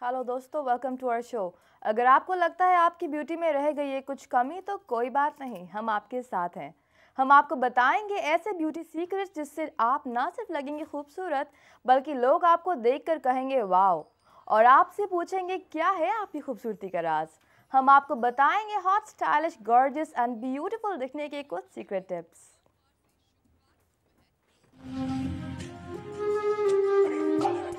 Hello दोस्तों, welcome to our show. अगर आपको लगता है आपकी ब्यूटी में रह गई है कुछ कमी, तो कोई बात नहीं, हम आपके साथ हैं। हम आपको बताएंगे ऐसे ब्यूटी सीक्रेट्स जिससे आप ना सिर्फ लगेंगे खूबसूरत, बल्कि लोग आपको देखकर कहेंगे वाओ, और आपसे पूछेंगे क्या है आपकी खूबसूरती का राज। हम आपको बताएंगे hot, stylish, gorgeous and beautiful दिखने के कुछ सीक्रेट टिप्स।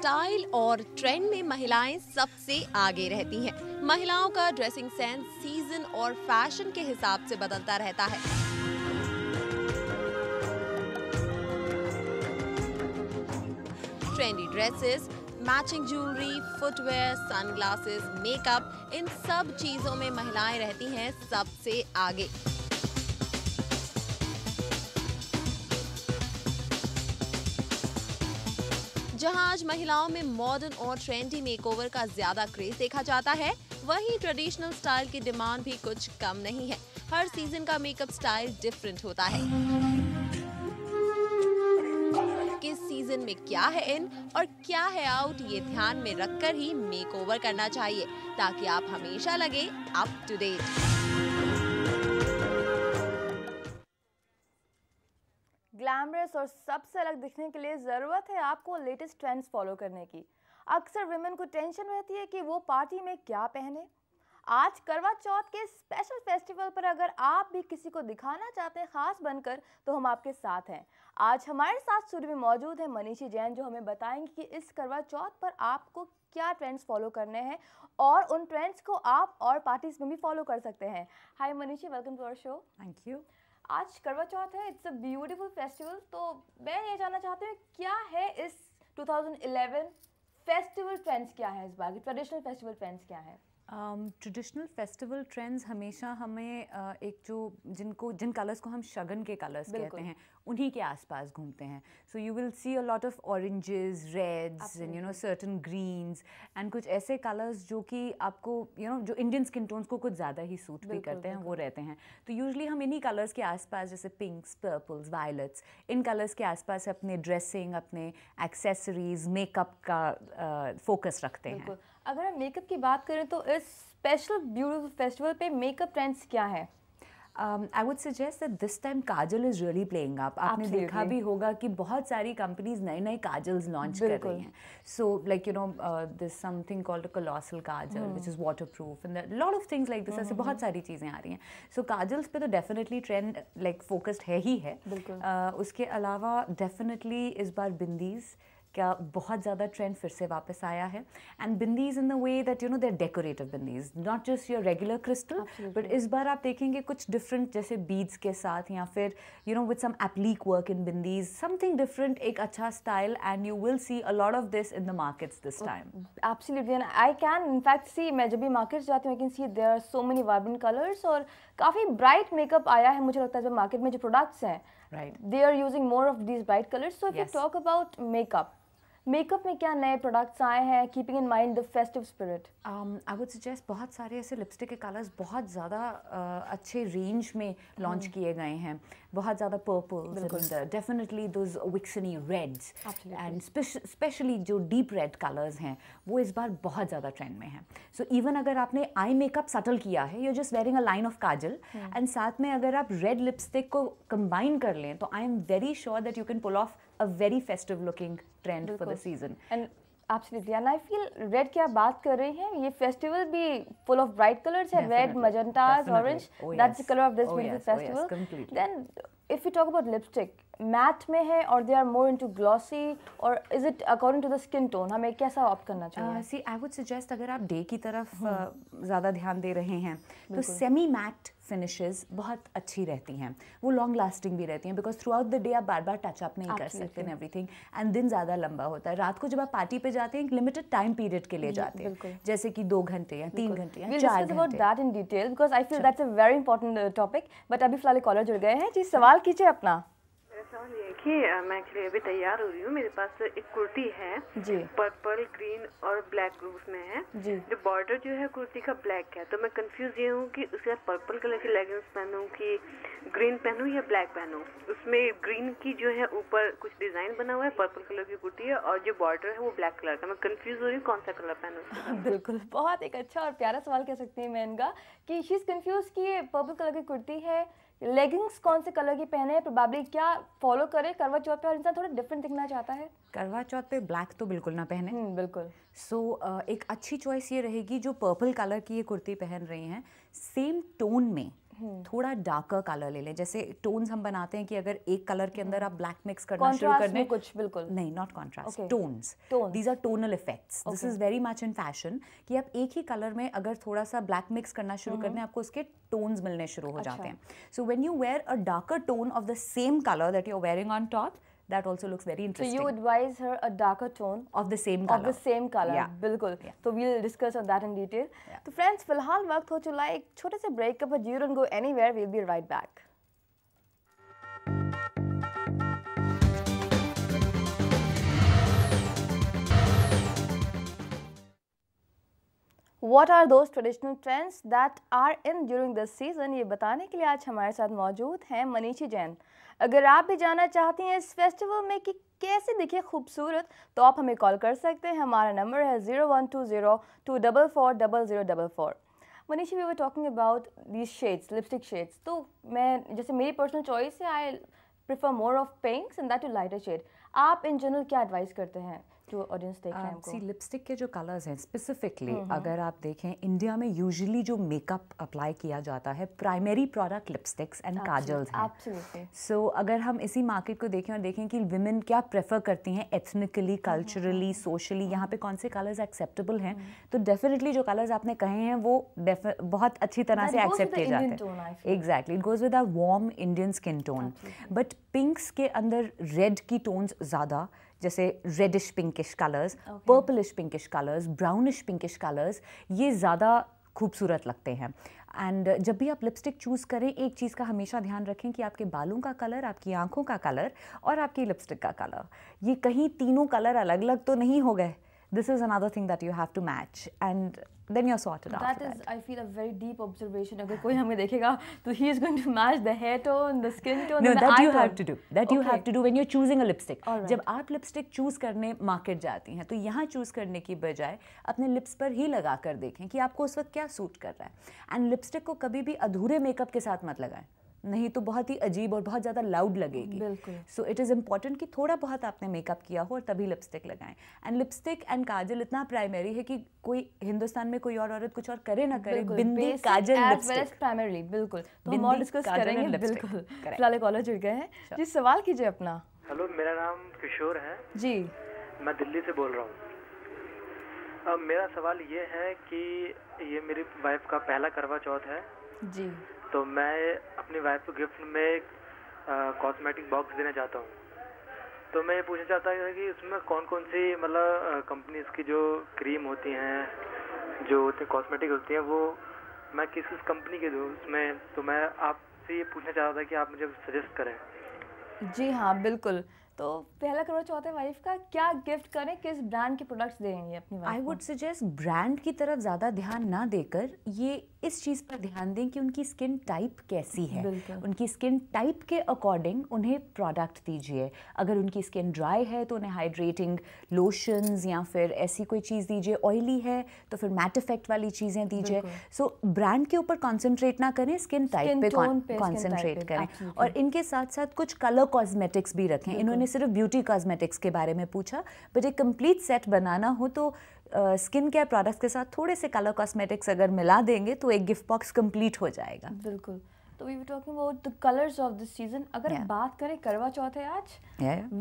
स्टाइल और ट्रेंड में महिलाएं सबसे आगे रहती हैं। महिलाओं का ड्रेसिंग सेंस सीजन और फैशन के हिसाब से बदलता रहता है। Trendy dresses, matching jewellery, footwear, sunglasses, makeup, इन सब चीजों में महिलाएं रहती हैं सबसे आगे। जहां आज महिलाओं में मॉडर्न और ट्रेंडी मेकओवर का ज्यादा क्रेज देखा जाता है, वहीं ट्रेडिशनल स्टाइल की डिमांड भी कुछ कम नहीं है। हर सीजन का मेकअप स्टाइल डिफरेंट होता है। किस सीजन में क्या है इन और क्या है आउट, ये ध्यान में रखकर ही मेकओवर करना चाहिए, ताकि आप हमेशा लगे अप टू डेट। ग्लैमरस और सबसे अलग दिखने के लिए ज़रूरत है आपको लेटेस्ट ट्रेंड्स फॉलो करने की। अक्सर विमेन को टेंशन रहती है कि वो पार्टी में क्या पहने। आज करवा चौथ के स्पेशल फेस्टिवल पर अगर आप भी किसी को दिखाना चाहते हैं खास बनकर, तो हम आपके साथ हैं। आज हमारे साथ स्टूडियो में मौजूद है मनीषी जैन, जो हमें बताएंगी कि इस करवा चौथ पर आपको क्या ट्रेंड्स फॉलो करने हैं और उन ट्रेंड्स को आप और पार्टीज में भी फॉलो कर सकते हैं। Hi Manishi, welcome to our show. Thank you. आज करवा चौथ है, इट्स अ ब्यूटीफुल फेस्टिवल। तो मैं ये जानना चाहती हूँ क्या है इस 2011 फेस्टिवल ट्रेंड्स, क्या है इस बार की ट्रेडिशनल फेस्टिवल ट्रेंड्स क्या है? ट्रेडिशनल फेस्टिवल ट्रेंड्स हमेशा हमें एक जो जिन कलर्स को हम शगन के कलर्स कहते हैं, उन्हीं के आसपास घूमते हैं। So you will see a lot of oranges, reds and certain greens and कुछ ऐसे कलर्स जो कि आपको जो इंडियन स्किन टोन्स को कुछ ज़्यादा ही सूट भी करते हैं, वो रहते हैं। तो यूजली हम इन्हीं कलर्स के आसपास, जैसे पिंक्स, पर्पल्स, वायलेट्स, इन कलर्स के आसपास अपने ड्रेसिंग, अपने एक्सेसरीज, मेकअप का फोकस रखते हैं। अगर हम मेकअप की बात करें तो इस स्पेशल ब्यूटीफुल फेस्टिवल पे मेकअप ट्रेंड्स क्या है? I would suggest that this time Kajal is really playing up. आपने देखा भी होगा कि बहुत सारी कंपनीज नए नए काजल्स लॉन्च कर रही हैं. So like there's something called a colossal Kajal which is waterproof and there are a lot of things like this. ऐसे बहुत सारी चीज़ें आ रही हैं. So काजल्स पे तो definitely trend like focused है ही है. उसके अलावा definitely इस बार बिंदीज का बहुत ज़्यादा ट्रेंड फिर से वापस आया है. And bindis in the way that they are decorative bindis, not just your regular crystal, but इस बार आप देखेंगे कुछ डिफरेंट, जैसे बीड्स के साथ या फिर with some applique work in bindis, something different, एक अच्छा style, and you will see a lot of this in the markets this time. Absolutely, and I can in fact see, मैं जब भी मार्केट जाती हूँ I can see there are so many vibrant colours और काफ़ी ब्राइट मेकअप आया है. मुझे लगता है जब मार्केट में जो प्रोडक्ट्स हैं, they are using more of these bright colours. So if you talk about makeup में क्या नए प्रोडक्ट्स आए हैं, keeping in mind the festive spirit? I would suggest बहुत सारे ऐसे लिपस्टिक के कलर्स बहुत ज़्यादा अच्छे रेंज में लॉन्च किए गए हैं. बहुत ज़्यादा पर्पल्स, डेफिनेटली दोज विक्सनी रेड्स एंड स्पेशली जो डीप रेड कलर्स हैं, वो इस बार बहुत ज़्यादा ट्रेंड में हैं. सो इवन अगर आपने आई मेकअप सटल किया है, you just wearing a line of Kajal and साथ में अगर आप रेड लिपस्टिक को कंबाइन कर लें, तो I am very sure that you can pull off a very festive looking trend for the season. And absolutely, and I feel red की आप बात कर रही हैं, ये फेस्टिवल भी full of bright colors है, red, magentas, orange. That's the color of this beautiful festival. Completely. Then if we talk about lipstick, matte में है और they are more into glossy, और is it according to the skin tone? हमें कैसा opt करना चाहिए? सी आई would suggest, अगर आप डे की तरफ ज़्यादा ध्यान दे रहे हैं, तो सेमी मैट फिनिशेस बहुत अच्छी रहती हैं, वो लॉन्ग लास्टिंग भी रहती हैं, because through out the day आप बार बार टचअप नहीं कर सकते हैं एवरीथिंग, एंड दिन ज़्यादा लंबा होता है. रात को जब आप पार्टी पे जाते हैं, एक लिमिटेड टाइम पीरियड के लिए जाते हैं, जैसे कि 2 घंटे या 3 घंटे या 4 घंटे. About that in detail, because I feel that's a very important topic. But अभी फिलहाल कॉलर जुड़ गए हैं जी, सवाल कीजिए अपना. सवाल ये है कि मैं एक्चुअली अभी तैयार हो रही हूँ, मेरे पास एक कुर्ती है जी, पर्पल, ग्रीन और ब्लैक उसमें है जी। जो बॉर्डर जो है कुर्ती का ब्लैक है, तो मैं कंफ्यूज ये हूँ कि उसके पर्पल कलर की लेगिंग्स पहनूं कि ग्रीन पहनूं या ब्लैक पहनूं। उसमें ग्रीन की जो है ऊपर कुछ डिजाइन बना हुआ है, पर्पल कलर की कुर्ती है और जो बॉर्डर है वो ब्लैक कलर का। मैं कंफ्यूज हो रही हूँ कौन सा कलर पहनूं। बिल्कुल, बहुत एक अच्छा और प्यारा सवाल कह सकती हैं मैं इनका कि शी इज़ कंफ्यूज कि ये पर्पल कलर की कुर्ती है, लेगिंग्स कौन से कलर की पहने, प्रोबेबली क्या फॉलो करे करवा चौथ पे, और इंसान थोड़ा डिफरेंट दिखना चाहता है। करवा चौथ पे ब्लैक तो बिल्कुल ना पहने। बिल्कुल। सो एक अच्छी चॉइस ये रहेगी जो पर्पल कलर की ये कुर्ती पहन रही हैं, सेम टोन में थोड़ा डार्कर कलर ले लें। जैसे टोन्स हम बनाते हैं कि अगर एक कलर के अंदर आप ब्लैक मिक्स करना शुरू कर दें, कुछ बिल्कुल नहीं, not contrast, Okay. Tones, Tones. These are tonal effects. This is very much in fashion कि आप एक ही कलर में अगर थोड़ा सा ब्लैक मिक्स करना शुरू कर दें, आपको उसके टोन्स मिलने शुरू हो जाते हैं। So when you wear a darker tone of the same colour that you are wearing on top, that also looks very So interesting. you advise her a darker tone of the same of color. the same color. Yeah. बिल्कुल। Yeah. तो we'll discuss on that in detail. तो friends, फिलहाल वक्त हो चला है एक छोटे से ब्रेक का, but you don't go anywhere. We'll be right back. What are those traditional trends that are in during this season? ये बताने के लिए आज हमारे साथ मौजूद हैं मनीषी जैन। अगर आप भी जानना चाहती हैं इस फेस्टिवल में कि कैसे दिखे खूबसूरत, तो आप हमें कॉल कर सकते हैं। हमारा नंबर है 012024400044। Manishi, we were talking about these shades, lipstick shades. तो मैं, जैसे मेरी पर्सनल चॉइस है, I prefer more of pinks and that to lighter shade. आप इन जनरल क्या एडवाइस करते हैं जो ऑडियंस देख रहे हैं हमको? सी, लिपस्टिक के जो कलर्स हैं स्पेसिफिकली अगर आप देखें, इंडिया में यूजुअली जो मेकअप अप्लाई किया जाता है, primary product lipsticks and kajals हैं। Absolutely. सो अगर हम इसी मार्केट को देखें और देखें कि विमेन क्या प्रेफर करती हैं एथनिकली, कल्चरली, सोशली, यहाँ पे कौन से कलर्स एक्सेप्टेबल हैं, तो डेफिनेटली जो कलर्स आपने कहे हैं वो बहुत अच्छी तरह That से goes एक्सेप्ट with the किए Indian जाते tone, I हैं। feel. Exactly, it goes with a warm Indian skin tone. But pinks के अंदर रेड की टोन्स ज़्यादा, जैसे reddish pinkish colours, purplish pinkish colours, brownish pinkish colours, ये ज़्यादा खूबसूरत लगते हैं। एंड जब भी आप लिपस्टिक चूज़ करें, एक चीज़ का हमेशा ध्यान रखें कि आपके बालों का कलर, आपकी आंखों का कलर और आपकी लिपस्टिक का कलर, ये कहीं तीनों कलर अलग अलग तो नहीं हो गए। This is another thing that you have to match, and then you're sorted That after is, that. I feel, a very deep observation. अगर कोई हमें देखेगा तो he is going to match the hair tone, the skin tone, No, and the that eye you tone. have to do. That you have to do when you're choosing a lipstick. All right. जब आप lipstick choose करने market जाती हैं, तो यहाँ choose करने की बजाय अपने लिप्स पर ही लगा कर देखें कि आपको उस वक्त क्या सूट कर रहा है। एंड लिपस्टिक को कभी भी अधूरे मेकअप के साथ मत लगाएं, नहीं तो बहुत ही अजीब और बहुत ज़्यादा लाउड लगेगी। बिल्कुल। सो इट इज़ इम्पॉर्टेंट कि थोड़ा बहुत आपने मेकअप किया हो और तभी लिपस्टिक लगाएं। एंड लिपस्टिक एंड काजल इतना प्राइमरी है कि कोई हिंदुस्तान में कोई और औरत कुछ और करे ना करे, बिंदी, काजल, लिपस्टिक, प्राइमरी। बिल्कुल, तो हम बिंदी, और डिस्कस काजल करेंगे। and lipstick. बिल्कुल। Correct. फिलहाल कॉलर जुड़ गए हैं जी, सवाल कीजिए अपना। हेलो, मेरा नाम किशोर है जी। मैं दिल्ली से बोल रहा हूँ। अब मेरा सवाल ये है कि ये मेरी वाइफ का पहला करवा चौथ है, जी। तो मैं अपनी वाइफ को गिफ्ट में कॉस्मेटिक बॉक्स देना चाहता हूँ। तो मैं ये पूछना चाहता हूँ कि उसमें कौन कौन सी मतलब कंपनीज की जो क्रीम होती हैं, जो कॉस्मेटिक होती हैं, वो मैं किस किस कंपनी के दूँ उसमें। तो मैं आपसे ये पूछना चाहता था कि आप मुझे सजेस्ट करें। जी हाँ, बिल्कुल। तो पहला करवा चौथ है, वाइफ का क्या गिफ्ट करें, किस ब्रांड के प्रोडक्ट्स देंगे अपनी वाइफ को? आई वुड सजेस्ट ब्रांड की तरफ ज़्यादा ध्यान ना देकर ये इस चीज़ पर ध्यान दें कि उनकी स्किन टाइप कैसी है। उनकी स्किन टाइप के अकॉर्डिंग उन्हें प्रोडक्ट दीजिए। अगर उनकी स्किन ड्राई है तो उन्हें हाइड्रेटिंग लोशंस या फिर ऐसी कोई चीज़ दीजिए। ऑयली है तो फिर मैट इफेक्ट वाली चीज़ें दीजिए। सो ब्रांड के ऊपर कॉन्सेंट्रेट ना करें, स्किन टाइप पे कॉन्सेंट्रेट करें। और इनके साथ साथ कुछ कलर कॉस्मेटिक्स भी रखें। इन्होंने सिर्फ ब्यूटी कॉस्मेटिक्स के बारे में पूछा, बट एक कंप्लीट सेट बनाना हो तो स्किन केयर प्रोडक्ट्स के साथ थोड़े से कलर कॉस्मेटिक्स अगर मिला देंगे तो एक गिफ्ट बॉक्स कंप्लीट हो जाएगा। बिल्कुल। तो we were talking about the colours of this season. अगर बात करें, करवा चौथ है आज,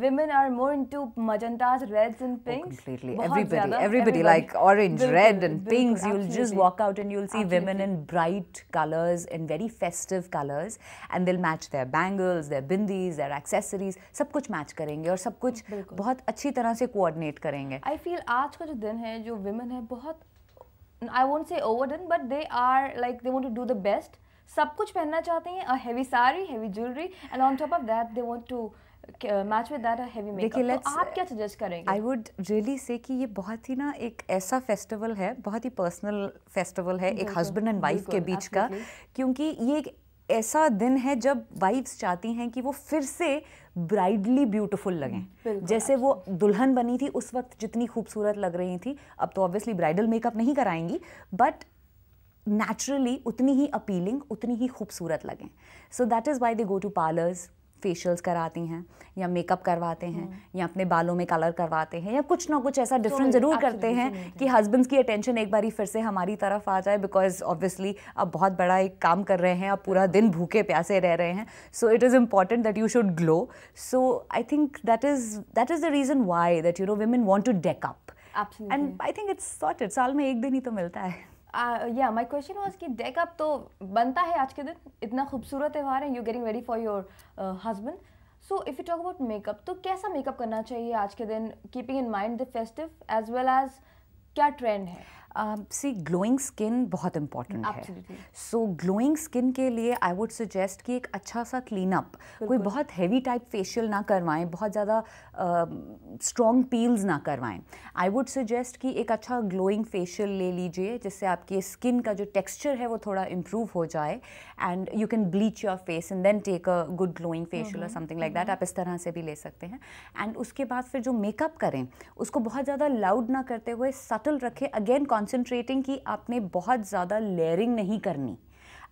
women are more into magentas, reds and pinks. Completely. बहुत Everybody like orange, red and pinks. You'll just absolutely. walk out and you'll see women in bright colors, in very festive colors, and they'll match their bangles, their bindis, their accessories. सब कुछ match करेंगे और सब कुछ बहुत अच्छी तरह से कोऑर्डिनेट करेंगे। I feel आज का जो दिन है, जो women है, बहुत, I won't say overdone, but they are like they want to do the best. सब कुछ पहनना चाहते हैं, a heavy sari, heavy jewelry, and on top of that they want to match with that heavy makeup, तो आप क्या suggest करेंगे? I would really say कि ये बहुत ही ना एक ऐसा फेस्टिवल है, बहुत ही पर्सनल फेस्टिवल है एक हस्बैंड एंड वाइफ के बीच का, क्योंकि ये एक ऐसा दिन है जब वाइफ्स चाहती हैं कि वो फिर से ब्राइडली ब्यूटीफुल लगें। जैसे वो दुल्हन बनी थी उस वक्त जितनी खूबसूरत लग रही थी, अब तो ऑब्वियसली ब्राइडल मेकअप नहीं कराएंगी, बट नेचुरली उतनी ही अपीलिंग, उतनी ही खूबसूरत लगें। So that is why they go to parlours, facials कराती हैं या मेकअप करवाते हैं या अपने बालों में कलर करवाते हैं या कुछ ना कुछ ऐसा डिफरेंट ज़रूर करते हैं कि हस्बैंड्स की अटेंशन एक बारी फिर से हमारी तरफ आ जाए, बिकॉज ऑब्वियसली आप बहुत बड़ा एक काम कर रहे हैं, आप पूरा दिन भूखे प्यासे रह रहे हैं, so it is important that you should glow. So I think that is the reason why that women want to deck up. Absolutely. And I think it's sorted. साल में एक दिन ही तो मिलता है। या माई क्वेश्चन वाज कि deck up तो बनता है आज के दिन, इतना खूबसूरत त्यौहार है, you getting ready for your husband, so if you talk about makeup, तो कैसा मेकअप करना चाहिए आज के दिन, keeping in mind the festive as well as क्या ट्रेंड है? सी ग्लोइंग स्किन बहुत इम्पॉर्टेंट है। सो ग्लोइंग स्किन के लिए आई वुड सजेस्ट कि एक अच्छा सा क्लीन अप, कोई बहुत हैवी टाइप फेशियल ना करवाएं, बहुत ज़्यादा स्ट्रॉन्ग पील्स ना करवाएं। आई वुड सजेस्ट कि एक अच्छा ग्लोइंग फेशियल ले लीजिए जिससे आपकी स्किन का जो टेक्सचर है वो थोड़ा इम्प्रूव हो जाए, and you can bleach your face and then take a good glowing facial और समथिंग लाइक दैट। आप इस तरह से भी ले सकते हैं। एंड उसके बाद फिर जो मेकअप करें उसको बहुत ज़्यादा लाउड ना करते हुए सटल रखें, अगेन कॉन्सेंट्रेटिंग कि आपने बहुत ज़्यादा लेयरिंग नहीं करनी।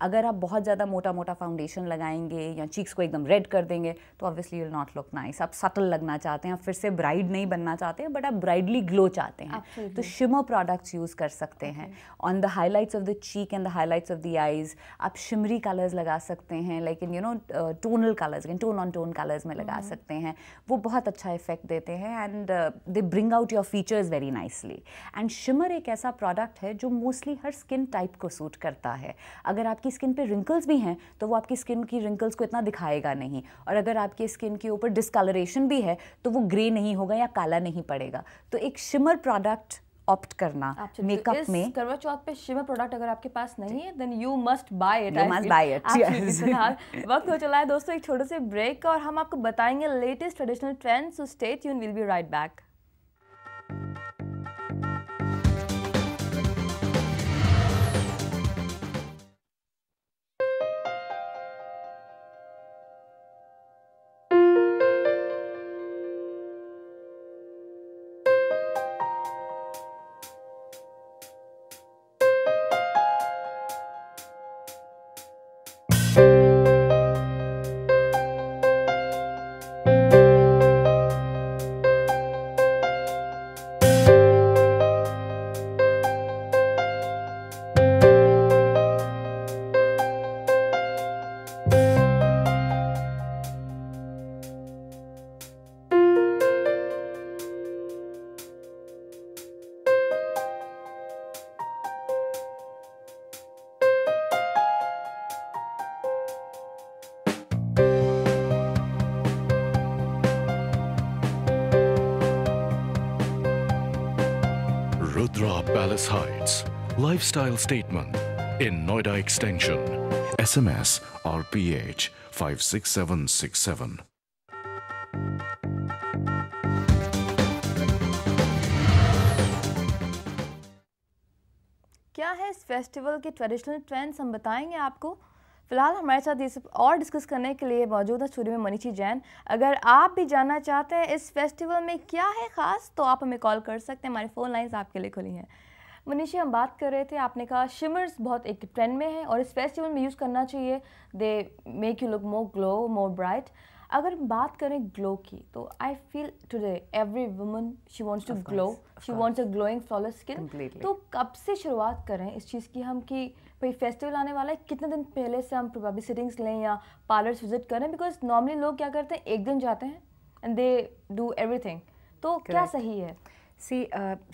अगर आप बहुत ज़्यादा मोटा मोटा फाउंडेशन लगाएंगे या चीक्स को एकदम रेड कर देंगे तो obviously will not look nice. आप सटल लगना चाहते हैं, आप फिर से ब्राइड नहीं बनना चाहते हैं, बट आप ब्राइडली ग्लो चाहते हैं, तो शिमर प्रोडक्ट्स यूज़ कर सकते हैं। On the highlights of the cheek and the highlights of the eyes आप शिमरी कलर्स लगा सकते हैं, like in tonal colours, tone on tone colours में लगा सकते हैं, वो बहुत अच्छा इफेक्ट देते हैं and they bring out your features very nicely. And shimmer एक ऐसा प्रोडक्ट है जो मोस्टली हर स्किन टाइप को सूट करता है। अगर आपकी स्किन पे रिंकल्स भी हैं तो वो आपकी स्किन की रिंकल्स को इतना दिखाएगा नहीं, और अगर आपकी स्किन के ऊपर डिस्कलरेशन भी है तो वो ग्रे नहीं होगा या काला नहीं पड़ेगा। तो एक शिमर प्रोडक्ट ऑप्ट करना मेकअप में। करवा चौथ पे शिमर प्रोडक्ट अगर आपके पास नहीं है then you must buy it. वक्त हो चला है दोस्तों एक छोटे से ब्रेक का, और हम आपको बताएंगे latest traditional trends, so stay tuned, will be right back. Rudra Palace Heights, lifestyle statement in Noida Extension. SMS RPH 56767. क्या है इस फेस्टिवल के ट्रेडिशनल ट्रेंड्स, हम बताएंगे आपको। फिलहाल हमारे साथ ये सब और डिस्कस करने के लिए मौजूद है स्टूडियो में मनीषी जैन। अगर आप भी जानना चाहते हैं इस फेस्टिवल में क्या है ख़ास तो आप हमें कॉल कर सकते हैं, हमारी फ़ोन लाइंस आपके लिए खुली हैं। मनीषी, हम बात कर रहे थे, आपने कहा शिमर्स बहुत एक ट्रेंड में है और इस फेस्टिवल में यूज़ करना चाहिए, they make you look more glow, more bright. अगर बात करें ग्लो की तो I feel today every woman she wants to glow, she wants a glowing flawless skin. तो कब से शुरुआत करें इस चीज़ की हम कि भाई फेस्टिवल आने वाला है, कितने दिन पहले से हम प्रोबेबली सिटिंग्स लें या पार्लर्स विजिट करें? बिकॉज नॉर्मली लोग क्या करते हैं, एक दिन जाते हैं एंड दे डू एवरीथिंग, तो क्या सही है? सी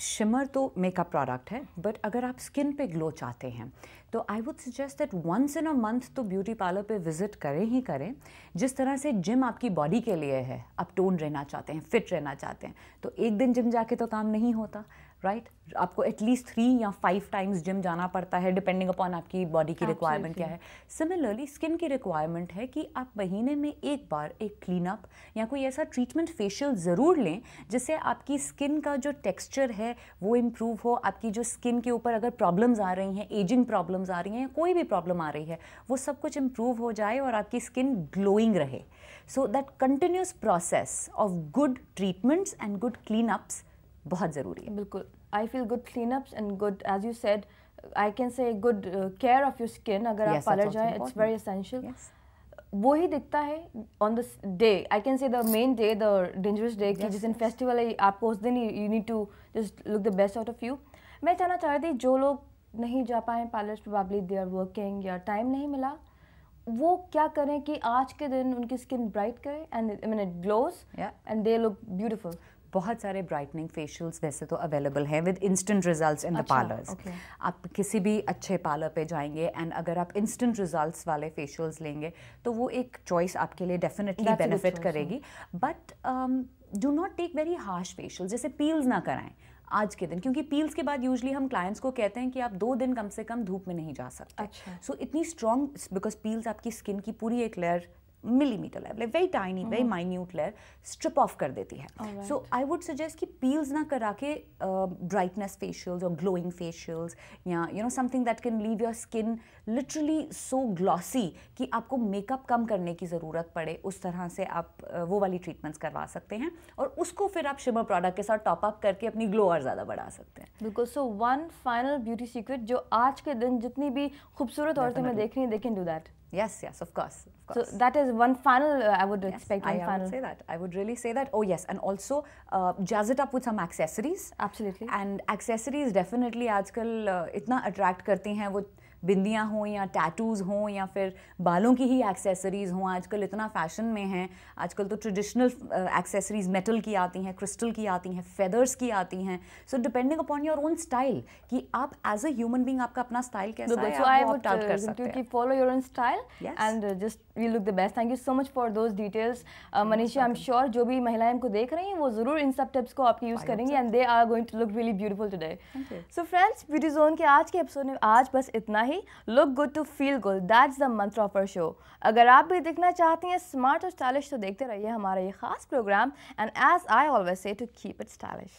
शिमर तो मेकअप प्रोडक्ट है, बट अगर आप स्किन पे ग्लो चाहते हैं तो I would suggest that once in a month तो ब्यूटी पार्लर पे विजिट करें ही करें। जिस तरह से जिम आपकी बॉडी के लिए है, आप टोन रहना चाहते हैं, फिट रहना चाहते हैं, तो एक दिन जिम जाके तो काम नहीं होता, राइट आपको एटलीस्ट 3 या 5 टाइम्स जिम जाना पड़ता है डिपेंडिंग अपॉन आपकी बॉडी की रिक्वायरमेंट क्या है। सिमिलरली स्किन की रिक्वायरमेंट है कि आप महीने में एक बार एक क्लीन अप या कोई ऐसा ट्रीटमेंट फेशियल ज़रूर लें जिससे आपकी स्किन का जो टेक्सचर है वो इम्प्रूव हो, आपकी जो स्किन के ऊपर अगर प्रॉब्लम्स आ रही हैं, एजिंग प्रॉब्लम्स आ रही हैं या कोई भी प्रॉब्लम आ रही है, वो सब कुछ इम्प्रूव हो जाए और आपकी स्किन ग्लोइंग रहे। So that continuous process of good treatments and good clean ups बहुत ज़रूरी है। बिल्कुल, I feel good clean ups and good as you said I can say good care of your skin. अगर आप parlour जाएं it's very essential. वो ही दिखता है on the day, I can say the main day, the dangerous day कि जिस दिन फेस्टिवल है आपको उस दिन you need to just look the best out of you. मैं कहना चाह रही थी जो लोग नहीं जा पाए parlour, probably they are working या टाइम नहीं मिला, वो क्या करें कि आज के दिन उनकी स्किन ब्राइट करे and I mean it glows and they look beautiful. बहुत सारे ब्राइटनिंग फेशियल्स वैसे तो अवेलेबल हैं with instant results in the parlours. आप किसी भी अच्छे पार्लर पे जाएंगे एंड अगर आप इंस्टेंट रिजल्ट्स वाले फेशियल्स लेंगे तो वो एक चॉइस आपके लिए डेफिनेटली बेनिफिट करेगी। But do not take very harsh facial, जैसे पील्स ना कराएं आज के दिन, क्योंकि पील्स के बाद यूजुअली हम क्लाइंट्स को कहते हैं कि आप 2 दिन कम से कम धूप में नहीं जा सकते। सो इतनी स्ट्रॉन्ग, बिकॉज पील्स आपकी स्किन की पूरी एक layer millimetre layer, like very tiny very minute layer strip of कर देती है। सो आई वुड सजेस्ट कि पील्स ना करा के ब्राइटनेस फेशियल्स और ग्लोइंग फेशियल्स या you know something that can leave your skin literally so glossy कि आपको मेकअप कम करने की ज़रूरत पड़े, उस तरह से आप वो वाली ट्रीटमेंट्स करवा सकते हैं और उसको फिर आप शिमर प्रोडक्ट के साथ टॉप अप करके अपनी ग्लो और ज़्यादा बढ़ा सकते हैं। बिल्कुल। So one final beauty secret जो आज के दिन जितनी भी खूबसूरत औरतें में देख रही हैं, they can do that. Yes, of course. So that is one final, I would expect one I final. would say that. I would really say that. Oh yes, and also jazz it up with some accessories. Absolutely. And accessories definitely आजकल इतना attract करती हैं, वो बिंदियाँ हों या tattoos हों या फिर बालों की ही एक्सेसरीज़ हों, आजकल इतना फैशन में हैं। आजकल तो ट्रेडिशनल एक्सेसरीज़ मेटल की आती हैं, क्रिस्टल की आती हैं, फेदर्स की आती हैं। So depending upon your own style कि आप एज अ ह्यूमन बीइंग आपका अपना स्टाइल कैसा है, आप ऑप्ट आउट कर सकते हैं। Follow your own style and just we look the best. Thank you so much for those details Manisha. I am sure जो भी महिलाएं हमको देख रही हैं वो ज़रूर इन सब टिप्स को आपकी यूज़ करेंगी and they are going to look really beautiful today. So friends, beauty zone के आज के एपिसोड में आज बस इतना ही। Look good to feel good, that's the mantra of our show. अगर आप भी दिखना चाहती हैं स्मार्ट और स्टाइलिश तो देखते रहिए हमारा ये खास programme and as I always say to keep it stylish.